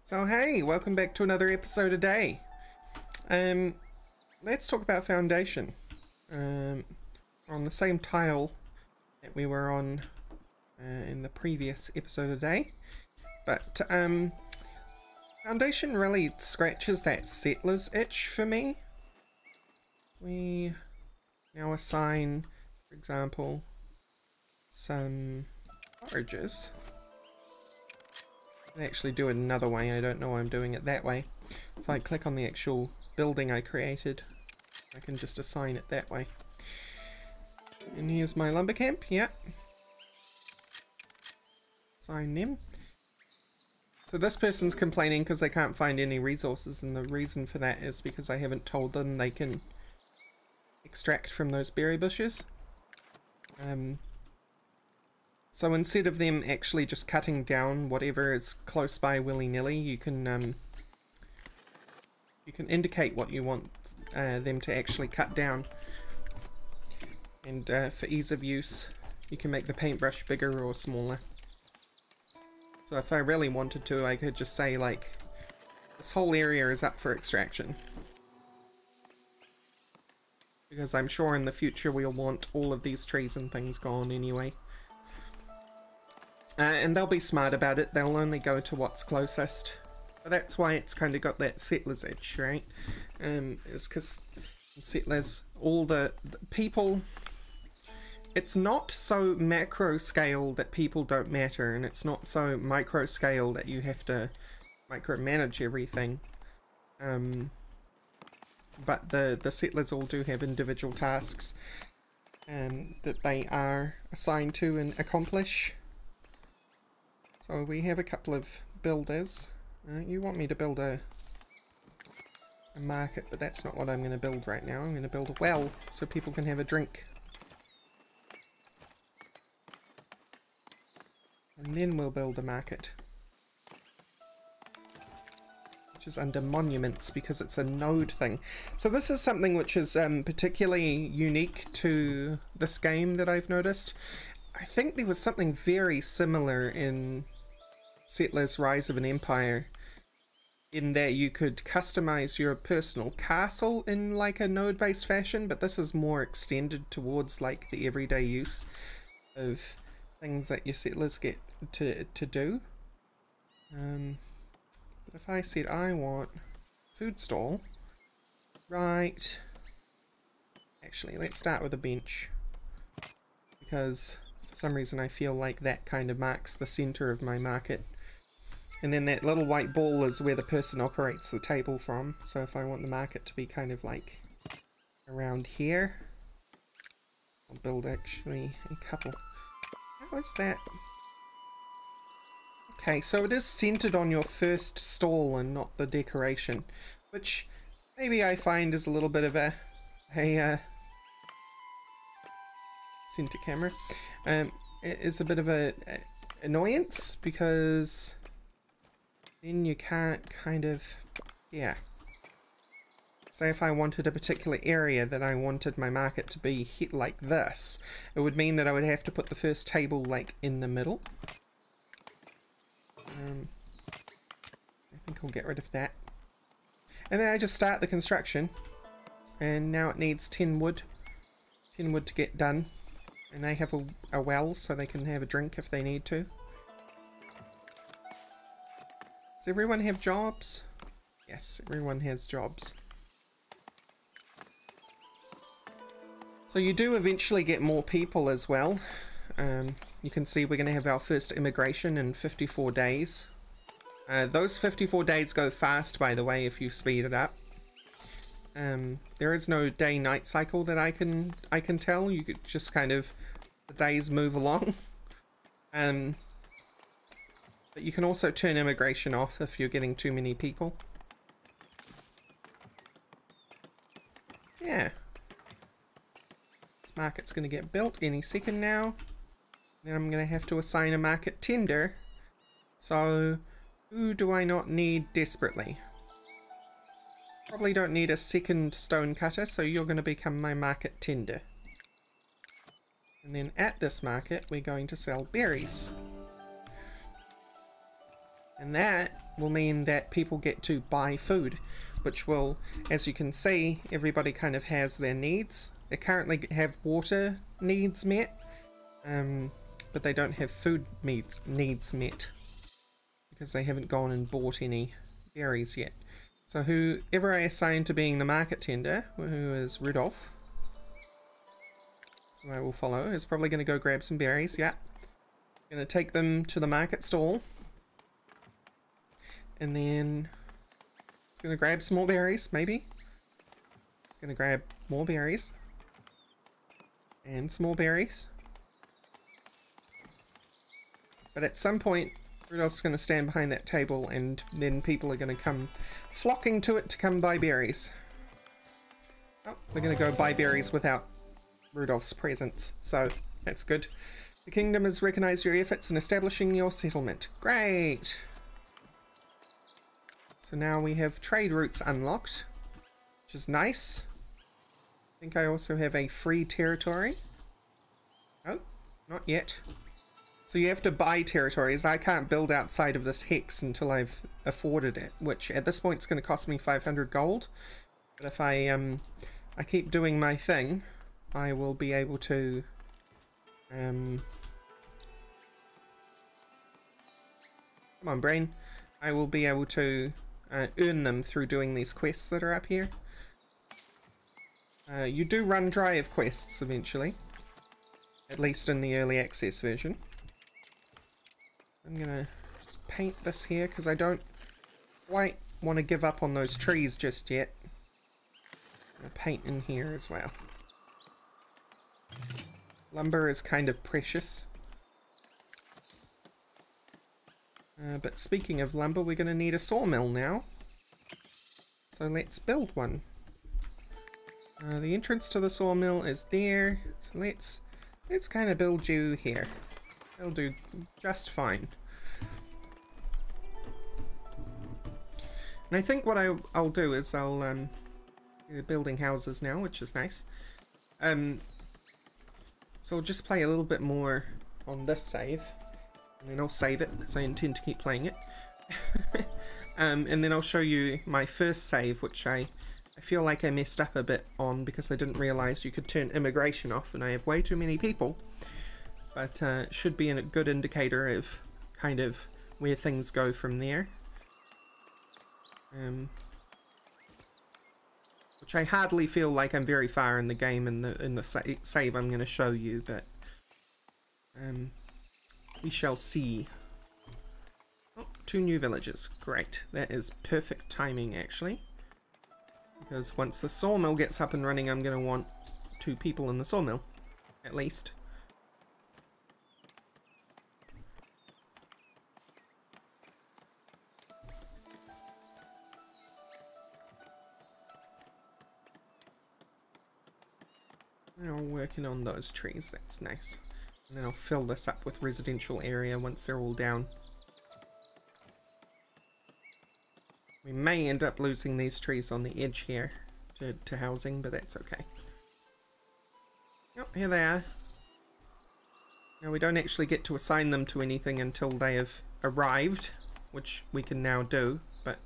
So hey, welcome back to another episode of Day. Let's talk about foundation. We're on the same tile that we were on in the previous episode of Day, but foundation really scratches that settler's itch for me. We now assign, for example, some forages. I can actually do it another way. I don't know why I'm doing it that way. If I click on the actual building I created, I can just assign it that way. And here's my lumber camp, yeah. Assign them. So this person's complaining because they can't find any resources, and the reason for that is because I haven't told them they can extract from those berry bushes. So instead of them actually just cutting down whatever is close by willy-nilly, you can indicate what you want them to actually cut down. And for ease of use, you can make the paintbrush bigger or smaller. So if I really wanted to, I could just say, like, this whole area is up for extraction. Because I'm sure in the future we'll want all of these trees and things gone anyway. And they'll be smart about it, they'll only go to what's closest. But that's why it's kind of got that settler's edge, right? Is because settlers, all the people, it's not so macro scale that people don't matter, and it's not so micro scale that you have to micromanage everything. But the settlers all do have individual tasks that they are assigned to and accomplish. So we have a couple of builders. You want me to build a market, but that's not what I'm going to build right now. I'm going to build a well so people can have a drink. And then we'll build a market. Which is under monuments because it's a node thing. So this is something which is particularly unique to this game that I've noticed. I think there was something very similar in Settlers: Rise of an Empire, in that you could customize your personal castle in like a node-based fashion, but this is more extended towards like the everyday use of things that your settlers get to do. But if I said I want food stall, right, actually let's start with a bench, because for some reason I feel like that kind of marks the center of my market. And then that little white ball is where the person operates the table from. So if I want the market to be kind of like around here, I'll build actually a couple. How is that? Okay, so it is centered on your first stall and not the decoration, which maybe I find is a little bit of a center camera. It is a bit of a annoyance, because then you can't kind of, yeah. Say if I wanted a particular area that I wanted my market to be hit like this, it would mean that I would have to put the first table like in the middle. I think I'll get rid of that. And then I just start the construction, and now it needs 10 wood. 10 wood to get done. And they have a well so they can have a drink if they need to. Does everyone have jobs? Yes, everyone has jobs. So you do eventually get more people as well. You can see we're going to have our first immigration in 54 days. Those 54 days go fast, by the way, if you speed it up. There is no day-night cycle that I can tell. You could just kind of, the days move along. But you can also turn immigration off if you're getting too many people. Yeah. This market's going to get built any second now. Then I'm going to have to assign a market tender. So, who do I not need desperately? Probably don't need a second stone cutter, so you're going to become my market tender. And then at this market, we're going to sell berries. And that will mean that people get to buy food, which will, as you can see, everybody kind of has their needs. They currently have water needs met, but they don't have food needs met because they haven't gone and bought any berries yet. So whoever I assign to being the market tender, who is Rudolph, who I will follow, is probably going to go grab some berries. Yeah, going to take them to the market stall, and then it's going to grab some more berries, maybe. Going to grab more berries and some more berries. But at some point, Rudolph's going to stand behind that table, and then people are going to come flocking to it to come buy berries. Oh, we're going to go buy berries without Rudolph's presence, so that's good. The kingdom has recognized your efforts in establishing your settlement. Great! So now we have trade routes unlocked, which is nice. I think I also have a free territory. Oh, not yet. So you have to buy territories. I can't build outside of this hex until I've afforded it, which at this point is going to cost me 500 gold. But if I keep doing my thing, I will be able to come on, brain. I will be able to earn them through doing these quests that are up here. You do run dry of quests eventually, at least in the early access version. I'm gonna just paint this here because I don't quite want to give up on those trees just yet. I'm gonna paint in here as well. Lumber is kind of precious. But speaking of lumber, we're going to need a sawmill now. So let's build one. The entrance to the sawmill is there. So let's kind of build you here. It'll do just fine. And I think what I'll do is I'll building houses now, which is nice. So I'll just play a little bit more on this save, and then I'll save it because I intend to keep playing it. And then I'll show you my first save, which I feel like I messed up a bit on because I didn't realize you could turn immigration off, and I have way too many people. But it should be a good indicator of kind of where things go from there. Which I hardly feel like I'm very far in the game in the save I'm going to show you, but we shall see. Oh, 2 new villages. Great. That is perfect timing, actually. Because once the sawmill gets up and running, I'm going to want 2 people in the sawmill, at least. Now working on those trees, that's nice. And then I'll fill this up with residential area once they're all down. We may end up losing these trees on the edge here to housing, but that's okay. Oh, here they are. Now we don't actually get to assign them to anything until they have arrived, which we can now do, but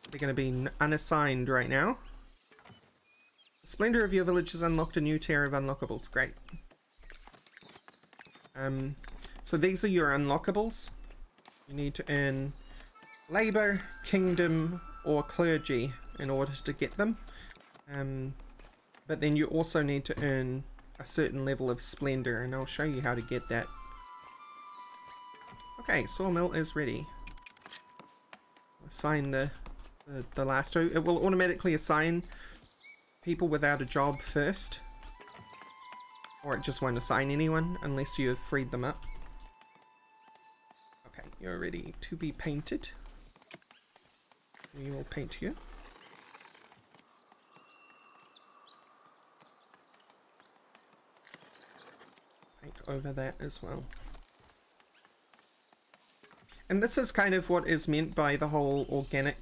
they're going to be unassigned right now. The splendor of your village has unlocked a new tier of unlockables. Great. So these are your unlockables. You need to earn labor, kingdom, or clergy in order to get them. But then you also need to earn a certain level of splendor, and I'll show you how to get that. Okay, sawmill is ready. Assign the last 2. It will automatically assign people without a job first, or it just won't assign anyone unless you have freed them up. Okay, you're ready to be painted. We will paint you. Paint over that as well. And this is kind of what is meant by the whole organic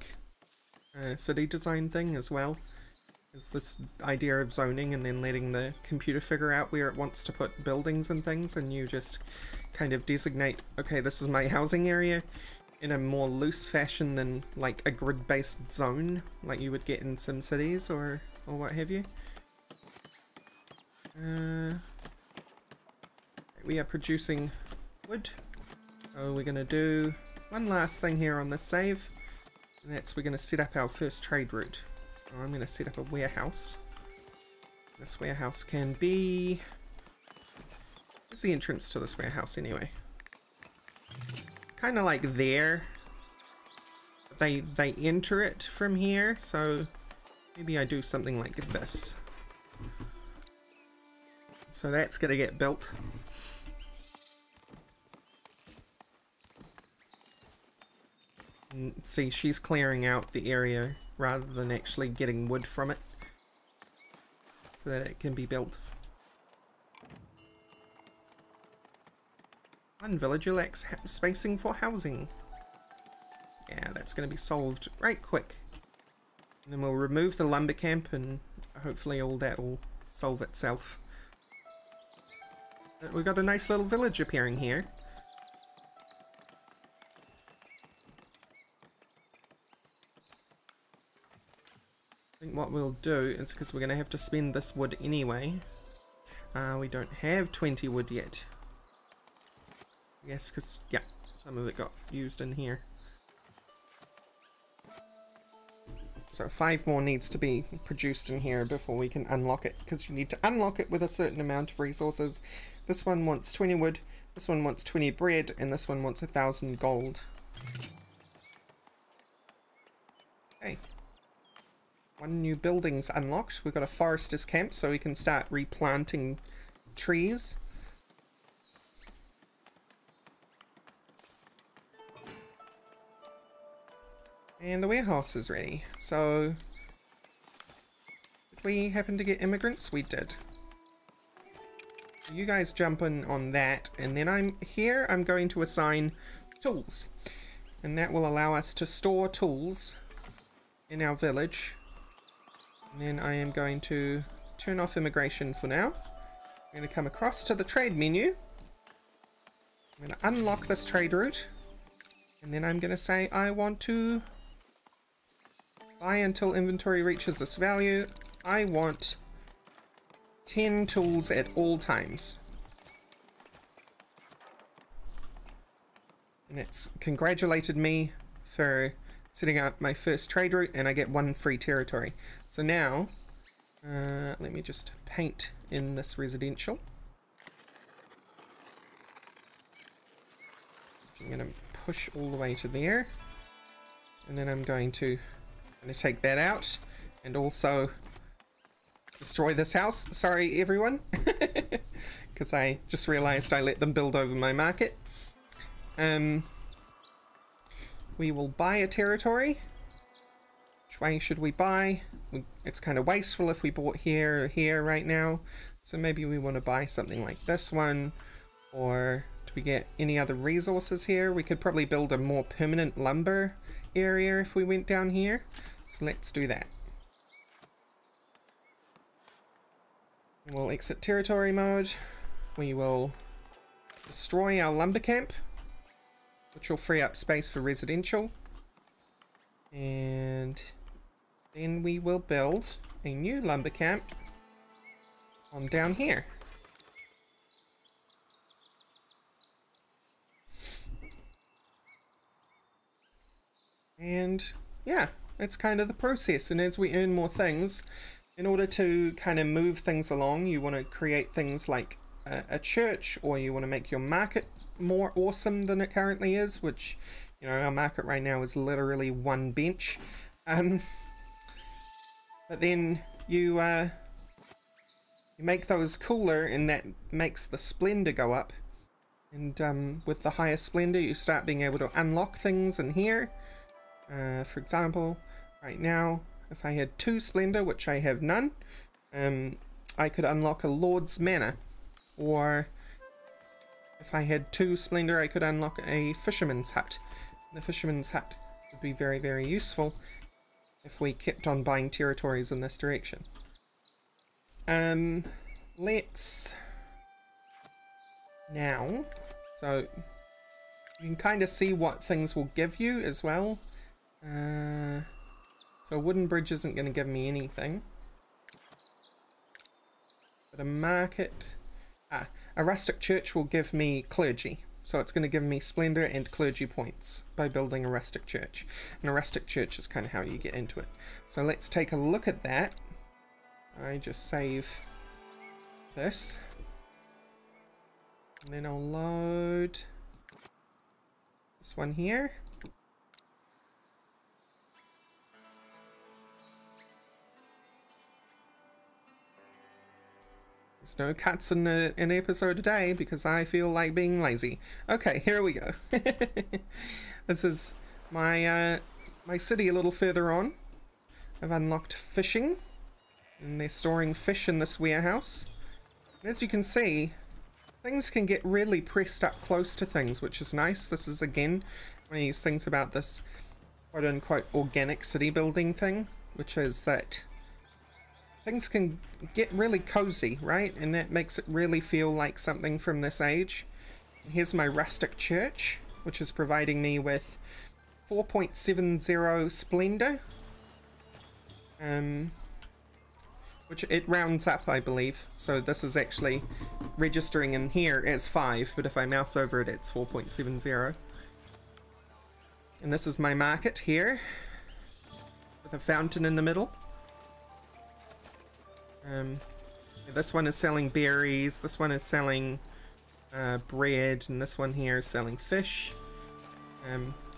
city design thing as well. Is this idea of zoning and then letting the computer figure out where it wants to put buildings and things, and you just kind of designate, okay, this is my housing area, in a more loose fashion than like a grid-based zone like you would get in SimCities or what have you. We are producing wood, so we're going to do one last thing here on this save, and that's we're going to set up our first trade route. So I'm going to set up a warehouse. This warehouse can be... Where's the entrance to this warehouse anyway? Kind of like there. They enter it from here, so maybe I do something like this. So that's going to get built. And see, she's clearing out the area rather than actually getting wood from it, so that it can be built. One villager lacks spacing for housing. Yeah, that's going to be solved right quick. And then we'll remove the lumber camp and hopefully all that will solve itself. We've got a nice little village appearing here. I think what we'll do is, because we're going to have to spend this wood anyway. We don't have 20 wood yet. Yes, because, yeah, some of it got used in here. So 5 more needs to be produced in here before we can unlock it, because you need to unlock it with a certain amount of resources. This one wants 20 wood, this one wants 20 bread, and this one wants 1,000 gold. Okay. 1 new building's unlocked. We've got a forester's camp, so we can start replanting trees. And the warehouse is ready. So, did we happen to get immigrants? We did. You guys jump in on that, and then I'm going to assign tools. And that will allow us to store tools in our village. And then I am going to turn off immigration for now. I'm going to come across to the trade menu. I'm going to unlock this trade route. And then I'm going to say I want to buy until inventory reaches this value. I want 10 tools at all times. And it's congratulated me for setting up my first trade route, and I get 1 free territory. So now, let me just paint in this residential. I'm going to push all the way to there. And then I'm going to take that out and also destroy this house. Sorry everyone, because I just realized I let them build over my market. We will buy a territory. Which way should we buy? It's kind of wasteful if we bought here or here right now, so maybe we want to buy something like this one. Or do we get any other resources here? We could probably build a more permanent lumber area if we went down here, so let's do that. We'll exit territory mode. We will destroy our lumber camp, which will free up space for residential, and then we will build a new lumber camp on down here. And yeah, that's kind of the process. And as we earn more things, in order to kind of move things along, you want to create things like a church, or you want to make your market more awesome than it currently is, which, you know, our market right now is literally 1 bench. But then you make those cooler, and that makes the splendor go up. And with the higher splendor, you start being able to unlock things in here. For example, right now, if I had 2 splendor, which I have none, I could unlock a Lord's Manor. Or if I had 2 splendor, I could unlock a Fisherman's Hut. The Fisherman's Hut would be very, very useful if we kept on buying territories in this direction. Let's now, so You can kind of see what things will give you as well. So a wooden bridge isn't going to give me anything. But a market... a rustic church will give me clergy. So it's going to give me splendor and clergy points by building a rustic church. And a rustic church is kind of how you get into it. So let's take a look at that. I just save this. And then I'll load this one here. There's no cuts in an episode today because I feel like being lazy. Okay, here we go. This is my my city a little further on. I've unlocked fishing, and they're storing fish in this warehouse. And as you can see, things can get really pressed up close to things, which is nice. This is again one of these things about this quote-unquote organic city building thing, which is that things can get really cozy, right? And that makes it really feel like something from this age. Here's my rustic church, which is providing me with 4.70 splendor. Which it rounds up, I believe. So this is actually registering in here as 5, but if I mouse over it, it's 4.70. And this is my market here, with a fountain in the middle. This one is selling berries, this one is selling bread, and this one here is selling fish.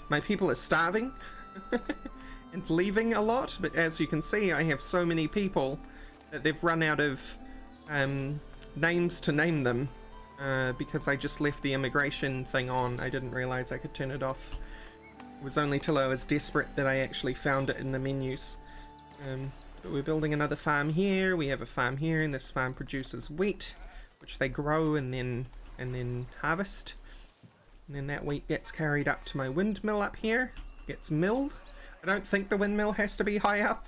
My people are starving and leaving a lot, but as you can see, I have so many people that they've run out of names to name them because I just left the immigration thing on. I didn't realize I could turn it off. It was only till I was desperate that I actually found it in the menus. But we're building another farm here, we have a farm here, and this farm produces wheat, which they grow and then harvest. And then that wheat gets carried up to my windmill up here, gets milled. I don't think the windmill has to be high up,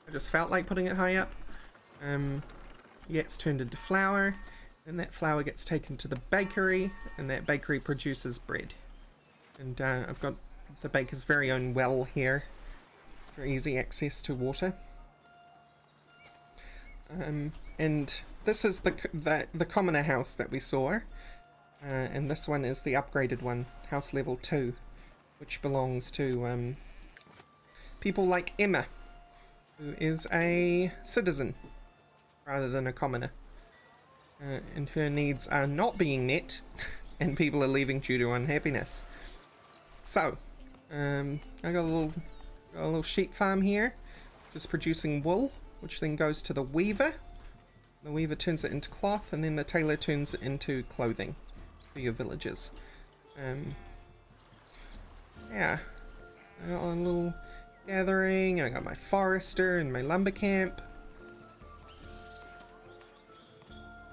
I just felt like putting it high up. Gets turned into flour, and that flour gets taken to the bakery, and that bakery produces bread. And I've got the baker's very own well here for easy access to water. And this is the commoner house that we saw, and this one is the upgraded one, house level 2, which belongs to people like Emma, who is a citizen rather than a commoner, and her needs are not being met and people are leaving due to unhappiness. So I got a little sheep farm here, just producing wool, which then goes to the weaver. The weaver turns it into cloth, and then the tailor turns it into clothing for your villagers. Yeah, I got a little gathering, and I got my forester and my lumber camp.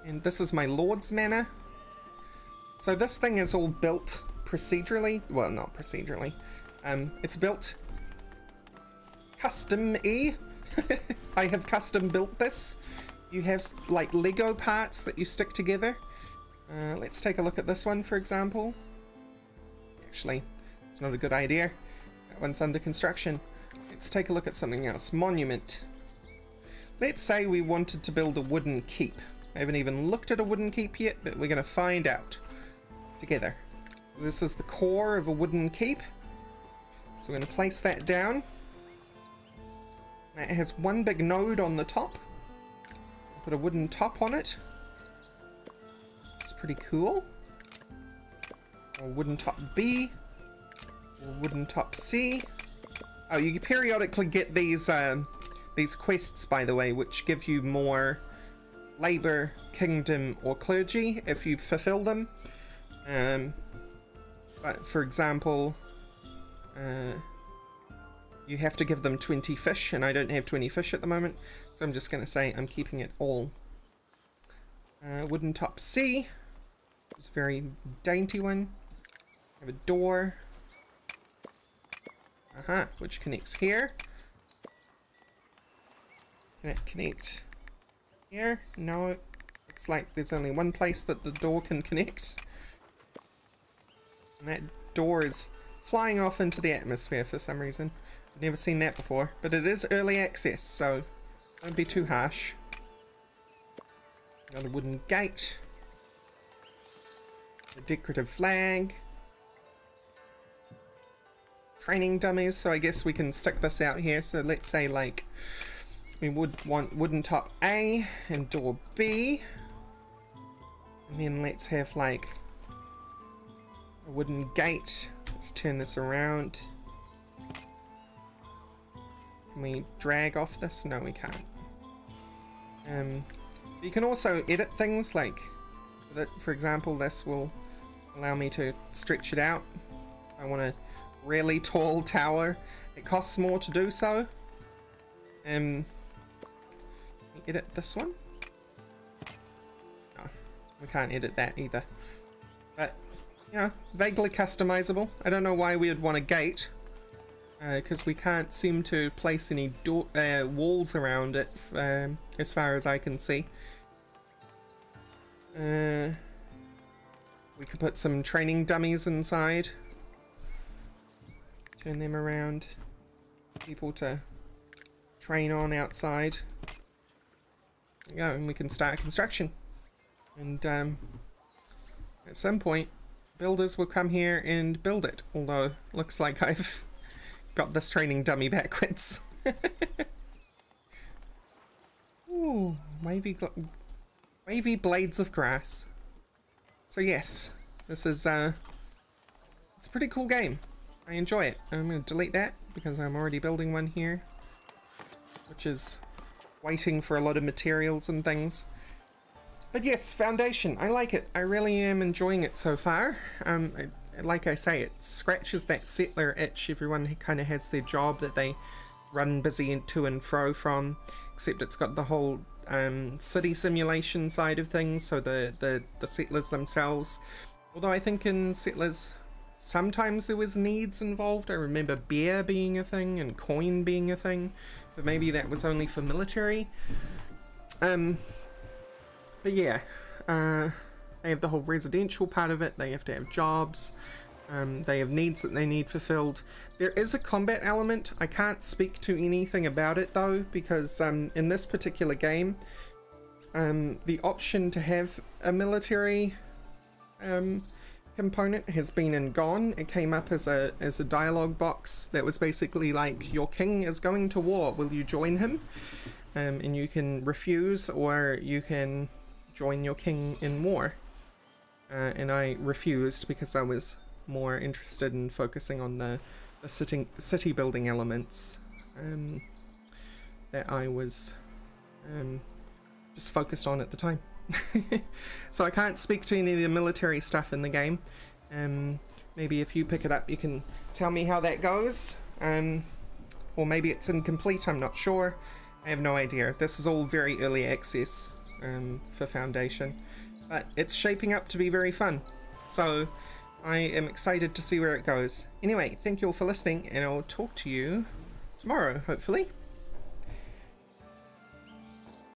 And this is my lord's manor. So this thing is all built procedurally. Well, not procedurally. It's built custom-y. I have custom built this. You have like Lego parts that you stick together. Let's take a look at this one, for example. Actually, it's not a good idea. That one's under construction. Let's take a look at something else. Monument. Let's say we wanted to build a wooden keep. I haven't even looked at a wooden keep yet, but we're going to find out together. This is the core of a wooden keep. So we're going to place that down. It has one big node on the top. Put a wooden top on it. It's pretty cool. Or wooden top B. Or wooden top C. Oh, you periodically get these quests, by the way, which give you more labor, kingdom, or clergy if you fulfill them. But for example, you have to give them 20 fish, and I don't have 20 fish at the moment, so I'm just going to say I'm keeping it all. Wooden top C. It's a very dainty one. I have a door. Which connects here. Can it connect here? No, it looks like there's only one place that the door can connect. And that doors flying off into the atmosphere for some reason. I've never seen that before, but it is early access, so don't be too harsh. Got a wooden gate. A decorative flag. Training dummies, so I guess we can stick this out here. So let's say like we would want wooden top A and door B. And then let's have like a wooden gate. Let's turn this around. Can we drag off this? No, we can't. You can also edit things like that. For example, this will allow me to stretch it out. I want a really tall tower. It costs more to do so. Can we edit this one? No, we can't edit that either. But, you know, vaguely customizable. I don't know why we would want a gate, because we can't seem to place any walls around it, as far as I can see. We could put some training dummies inside. Turn them around. People to train on outside. There we go, and we can start construction. And at some point, builders will come here and build it. Although, looks like I've got this training dummy backwards. Ooh, wavy blades of grass. So yes, this is it's a pretty cool game. I enjoy it. I'm going to delete that because I'm already building one here, which is waiting for a lot of materials and things. But yes, Foundation, I like it. I really am enjoying it so far. Like I say, it scratches that settler itch. Everyone kind of has their job that they run busy to and fro from, except it's got the whole city simulation side of things, so the settlers themselves. Although I think in Settlers sometimes there was needs involved. I remember beer being a thing and coin being a thing, but maybe that was only for military. But yeah, they have the whole residential part of it. They have to have jobs. They have needs that they need fulfilled. There is a combat element. I can't speak to anything about it though, because in this particular game, the option to have a military component has been and gone. It came up as a dialogue box that was basically like, your king is going to war, will you join him? And you can refuse, or you can join your king in war. And I refused because I was more interested in focusing on the city building elements that I was just focused on at the time. So I can't speak to any of the military stuff in the game. Maybe if you pick it up you can tell me how that goes, or maybe it's incomplete, I'm not sure. I have no idea. This is all very early access for Foundation, but it's shaping up to be very fun, so I am excited to see where it goes. Anyway, thank you all for listening, and I'll talk to you tomorrow, hopefully.